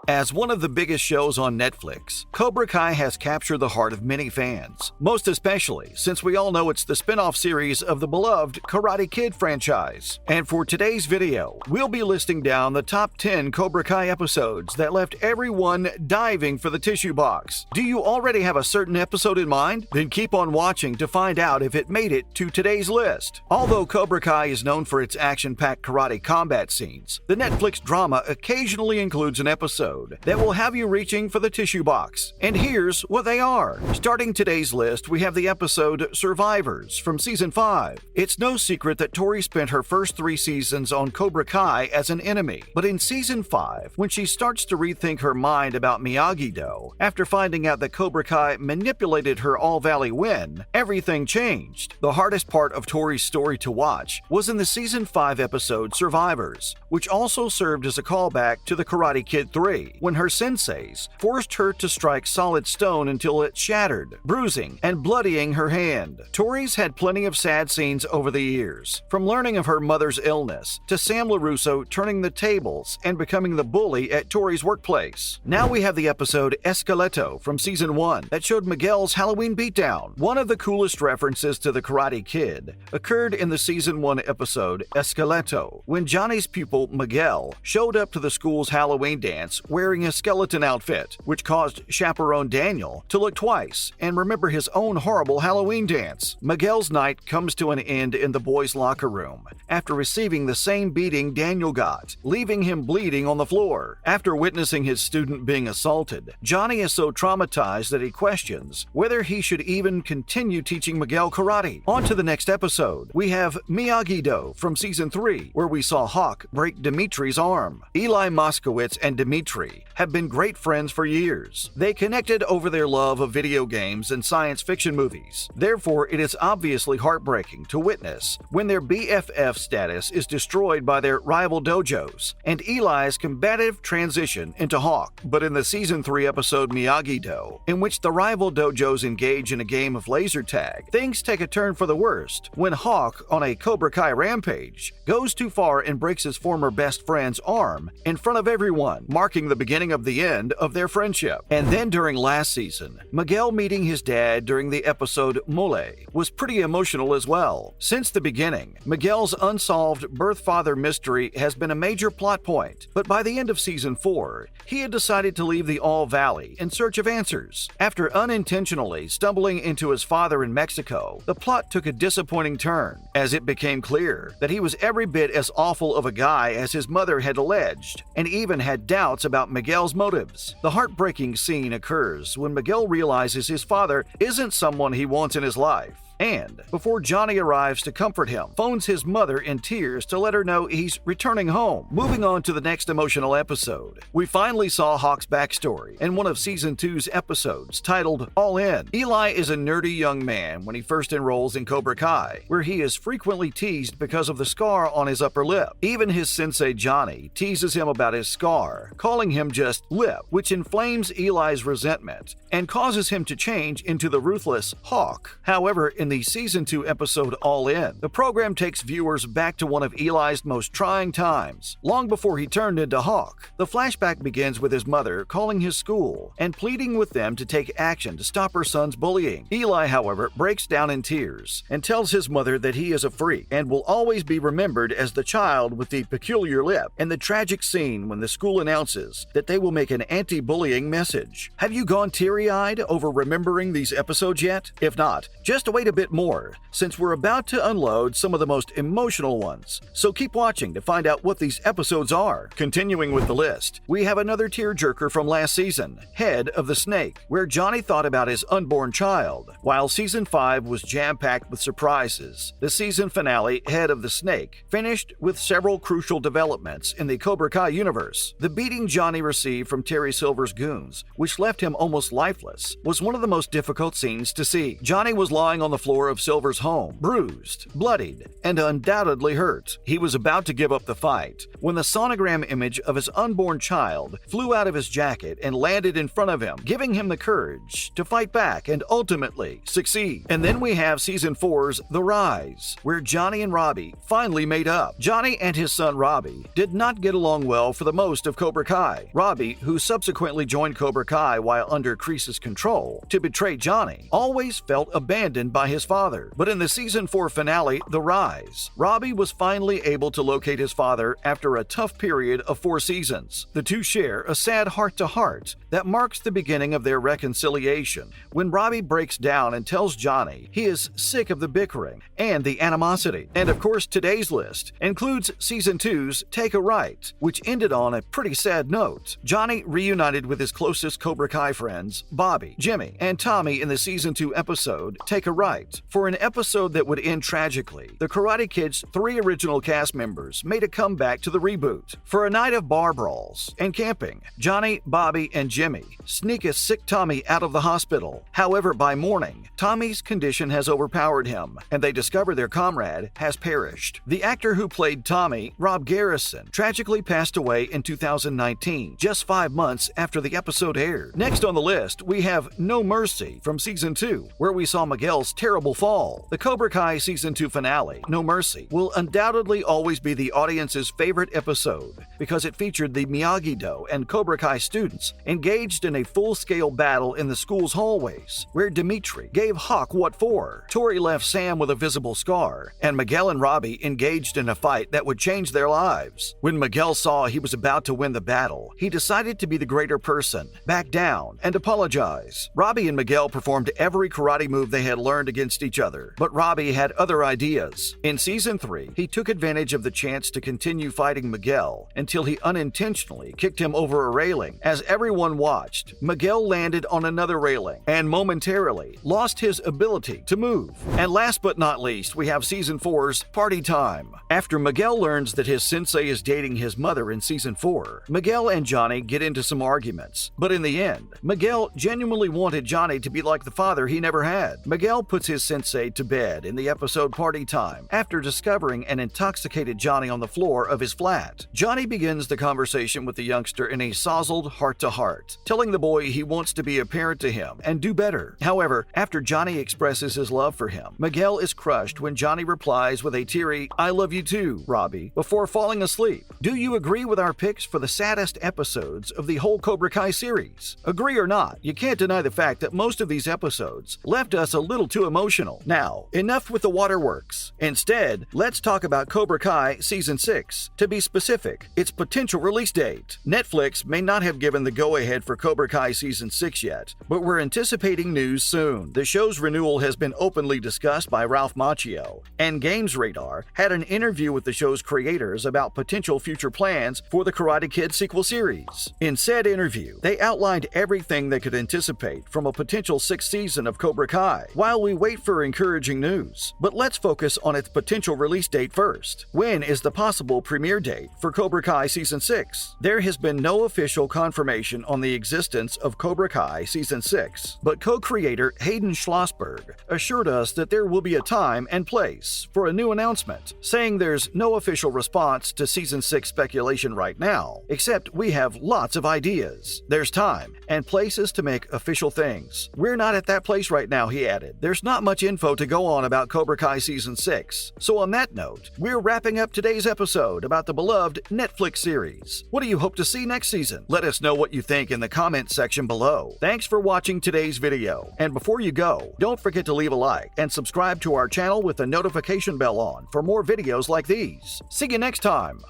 As one of the biggest shows on Netflix, Cobra Kai has captured the heart of many fans, most especially since we all know it's the spin-off series of the beloved Karate Kid franchise. And for today's video, we'll be listing down the top 10 Cobra Kai episodes that left everyone diving for the tissue box. Do you already have a certain episode in mind? Then keep on watching to find out if it made it to today's list. Although Cobra Kai is known for its action-packed karate combat scenes, the Netflix drama occasionally includes an episode that will have you reaching for the tissue box. And here's what they are. Starting today's list, we have the episode Survivors from Season 5. It's no secret that Tory spent her first 3 seasons on Cobra Kai as an enemy, but in Season 5, when she starts to rethink her mind about Miyagi-Do, after finding out that Cobra Kai manipulated her All-Valley win, everything changed. The hardest part of Tory's story to watch was in the Season 5 episode Survivors, which also served as a callback to the Karate Kid 3, when her senseis forced her to strike solid stone until it shattered, bruising and bloodying her hand. Tory's had plenty of sad scenes over the years, from learning of her mother's illness to Sam LaRusso turning the tables and becoming the bully at Tory's workplace. Now we have the episode Esqueleto from Season 1 that showed Miguel's Halloween beatdown. One of the coolest references to the Karate Kid occurred in the Season 1 episode Esqueleto, when Johnny's pupil Miguel showed up to the school's Halloween dance wearing a skeleton outfit, which caused chaperone Daniel to look twice and remember his own horrible Halloween dance. Miguel's night comes to an end in the boys' locker room after receiving the same beating Daniel got, leaving him bleeding on the floor. After witnessing his student being assaulted, Johnny is so traumatized that he questions whether he should even continue teaching Miguel karate. On to the next episode. We have Miyagi-Do from Season 3, where we saw Hawk break Dimitri's arm. Eli Moskowitz and Dimitri have been great friends for years. They connected over their love of video games and science fiction movies. Therefore, it is obviously heartbreaking to witness when their BFF status is destroyed by their rival dojos, and Eli's combative transition into Hawk. But in the Season 3 episode Miyagi-Do, in which the rival dojos engage in a game of laser tag, things take a turn for the worst when Hawk, on a Cobra Kai rampage, goes too far and breaks his former best friend's arm in front of everyone, marking the beginning of the end of their friendship. And then during last season, Miguel meeting his dad during the episode Mole was pretty emotional as well. Since the beginning, Miguel's unsolved birth-father mystery has been a major plot point, but by the end of Season 4, he had decided to leave the All-Valley in search of answers. After unintentionally stumbling into his father in Mexico, the plot took a disappointing turn, as it became clear that he was every bit as awful of a guy as his mother had alleged, and even had doubts about Miguel's motives. The heartbreaking scene occurs when Miguel realizes his father isn't someone he wants in his life, and, before Johnny arrives to comfort him, phones his mother in tears to let her know he's returning home. Moving on to the next emotional episode, we finally saw Hawk's backstory in one of Season 2's episodes titled All In. Eli is a nerdy young man when he first enrolls in Cobra Kai, where he is frequently teased because of the scar on his upper lip. Even his sensei Johnny teases him about his scar, calling him just Lip, which inflames Eli's resentment and causes him to change into the ruthless Hawk. However, in the Season 2 episode All In, the program takes viewers back to one of Eli's most trying times, long before he turned into Hawk. The flashback begins with his mother calling his school and pleading with them to take action to stop her son's bullying. Eli, however, breaks down in tears and tells his mother that he is a freak and will always be remembered as the child with the peculiar lip, and the tragic scene when the school announces that they will make an anti-bullying message. Have you gone teary-eyed over remembering these episodes yet? If not, just wait a bit more, since we're about to unload some of the most emotional ones. So keep watching to find out what these episodes are. Continuing with the list, we have another tearjerker from last season, Head of the Snake, where Johnny thought about his unborn child. While Season 5 was jam-packed with surprises, the season finale, Head of the Snake, finished with several crucial developments in the Cobra Kai universe. The beating Johnny received from Terry Silver's goons, which left him almost lifeless, was one of the most difficult scenes to see. Johnny was lying on the floor floor of Silver's home, bruised, bloodied, and undoubtedly hurt. He was about to give up the fight when the sonogram image of his unborn child flew out of his jacket and landed in front of him, giving him the courage to fight back and ultimately succeed. And then we have Season 4's The Rise, where Johnny and Robbie finally made up. Johnny and his son Robbie did not get along well for the most of Cobra Kai. Robbie, who subsequently joined Cobra Kai while under Kreese's control to betray Johnny, always felt abandoned by his father. But in the Season 4 finale, The Rise, Robbie was finally able to locate his father after a tough period of 4 seasons. The two share a sad heart-to-heart that marks the beginning of their reconciliation when Robbie breaks down and tells Johnny he is sick of the bickering and the animosity. And of course, today's list includes Season 2's Take a Right, which ended on a pretty sad note. Johnny reunited with his closest Cobra Kai friends, Bobby, Jimmy, and Tommy in the Season 2 episode Take a Right. For an episode that would end tragically, the Karate Kid's 3 original cast members made a comeback to the reboot. For a night of bar brawls and camping, Johnny, Bobby, and Jimmy sneak a sick Tommy out of the hospital. However, by morning, Tommy's condition has overpowered him, and they discover their comrade has perished. The actor who played Tommy, Rob Garrison, tragically passed away in 2019, just 5 months after the episode aired. Next on the list, we have No Mercy from Season 2, where we saw Miguel's terrible fall. The Cobra Kai Season 2 finale, No Mercy, will undoubtedly always be the audience's favorite episode because it featured the Miyagi-Do and Cobra Kai students engaged in a full-scale battle in the school's hallways, where Dimitri gave Hawk what for, Tory left Sam with a visible scar, and Miguel and Robbie engaged in a fight that would change their lives. When Miguel saw he was about to win the battle, he decided to be the greater person, back down, and apologize. Robbie and Miguel performed every karate move they had learned against each other, but Robbie had other ideas. In Season 3, he took advantage of the chance to continue fighting Miguel until he unintentionally kicked him over a railing. As everyone watched, Miguel landed on another railing and momentarily lost his ability to move. And last but not least, we have Season 4's Party Time. After Miguel learns that his sensei is dating his mother in Season 4, Miguel and Johnny get into some arguments. But in the end, Miguel genuinely wanted Johnny to be like the father he never had. Miguel puts his sensei to bed in the episode Party Time after discovering an intoxicated Johnny on the floor of his flat. Johnny begins the conversation with the youngster in a sozzled heart-to-heart, telling the boy he wants to be a parent to him and do better. However, after Johnny expresses his love for him, Miguel is crushed when Johnny replies with a teary, "I love you too, Robbie," before falling asleep. Do you agree with our picks for the saddest episodes of the whole Cobra Kai series? Agree or not, you can't deny the fact that most of these episodes left us a little too emotional. Now, enough with the waterworks. Instead, let's talk about Cobra Kai Season 6. To be specific, its potential release date. Netflix may not have given the go-ahead for Cobra Kai Season 6 yet, but we're anticipating news soon. The show's renewal has been openly discussed by Ralph Macchio, and Games Radar had an interview with the show's creators about potential future plans for the Karate Kid sequel series. In said interview, they outlined everything they could anticipate from a potential 6th season of Cobra Kai, while we wait for encouraging news. But let's focus on its potential release date first. When is the possible premiere date for Cobra Kai Season 6? There has been no official confirmation on the existence of Cobra Kai Season 6, but co-creator Hayden Schlossberg assured us that there will be a time and place for a new announcement, saying there's no official response to Season 6 speculation right now, except we have lots of ideas. There's time and places to make official things. We're not at that place right now, he added. There's not much info to go on about Cobra Kai Season 6. So on that note, we're wrapping up today's episode about the beloved Netflix series. What do you hope to see next season? Let us know what you think in the comments section below. Thanks for watching today's video. And before you go, don't forget to leave a like and subscribe to our channel with the notification bell on for more videos like these. See you next time.